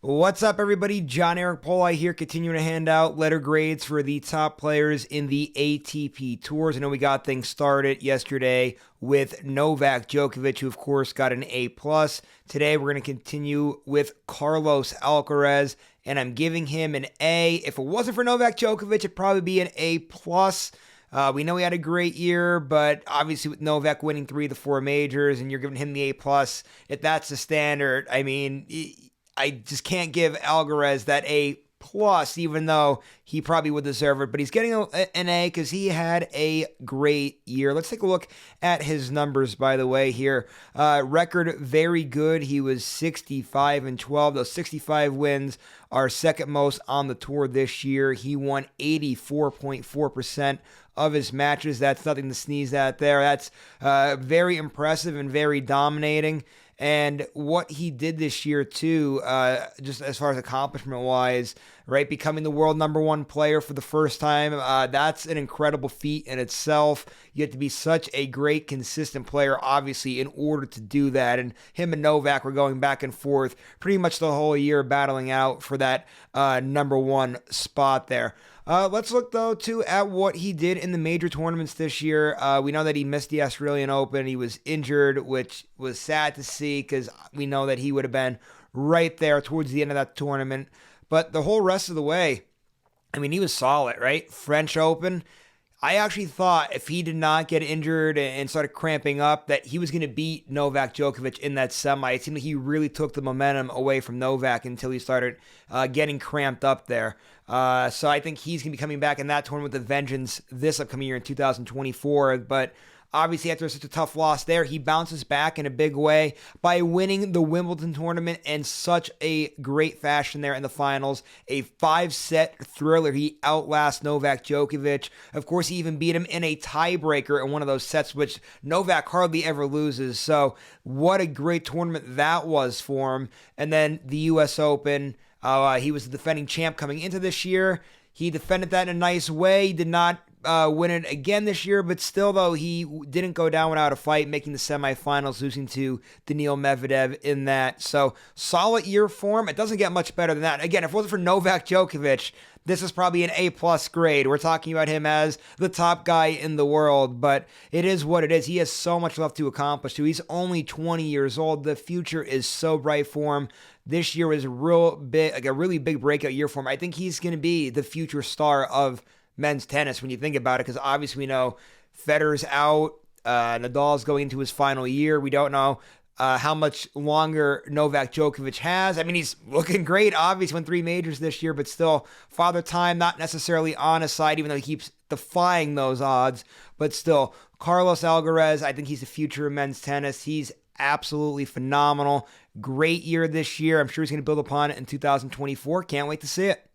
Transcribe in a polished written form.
What's up, everybody? John Eric Poli here, continuing to hand out letter grades for the top players in the ATP Tours. I know we got things started yesterday with Novak Djokovic, who, of course, got an A+. Today, we're going to continue with Carlos Alcarez, and I'm giving him an A. If it wasn't for Novak Djokovic, it'd probably be an A+. We know he had a great year, but obviously with Novak winning 3 of the 4 majors, and you're giving him the A+, if that's the standard, I mean, I just can't give Alcarez that A+, even though he probably would deserve it. But he's getting an A because he had a great year. Let's take a look at his numbers, by the way, here. Record very good. He was 65-12. Those 65 wins are second most on the tour this year. He won 84.4% of his matches. That's nothing to sneeze at there. That's very impressive and very dominating. And what he did this year, too, just as far as accomplishment-wise, right, becoming the world #1 player for the first time, that's an incredible feat in itself. You have to be such a great, consistent player, obviously, in order to do that. And him and Novak were going back and forth pretty much the whole year, battling out for that #1 spot there. Let's look, though, too, at what he did in the major tournaments this year. We know that he missed the Australian Open. He was injured, which was sad to see because we know that he would have been right there towards the end of that tournament. But the whole rest of the way, I mean, he was solid, right? French Open. I actually thought if he did not get injured and started cramping up that he was going to beat Novak Djokovic in that semi. It seemed like he really took the momentum away from Novak until he started getting cramped up there. So I think he's going to be coming back in that tournament with a vengeance this upcoming year in 2024. But obviously, after such a tough loss there, he bounces back in a big way by winning the Wimbledon tournament in such a great fashion there in the finals. A 5-set thriller. He outlasts Novak Djokovic. Of course, he even beat him in a tiebreaker in one of those sets, which Novak hardly ever loses. So what a great tournament that was for him. And then the U.S. Open. He was the defending champ coming into this year. He defended that in a nice way. He did not win it again this year, but still, though, he didn't go down without a fight, making the semifinals, losing to Daniil Medvedev in that. So, solid year for him. It doesn't get much better than that. Again, if it wasn't for Novak Djokovic, this is probably an A+ grade. We're talking about him as the top guy in the world, but it is what it is. He has so much left to accomplish, too. He's only 20 years old. The future is so bright for him. This year was a really big breakout year for him. I think he's going to be the future star of men's tennis when you think about it, because obviously we know Federer's out, Nadal's going into his final year. We don't know how much longer Novak Djokovic has. I mean, he's looking great, obviously, won 3 majors this year, but still, Father Time not necessarily on his side, even though he keeps defying those odds. But still, Carlos Alcarez, I think he's the future of men's tennis. He's absolutely phenomenal. Great year this year. I'm sure he's going to build upon it in 2024. Can't wait to see it.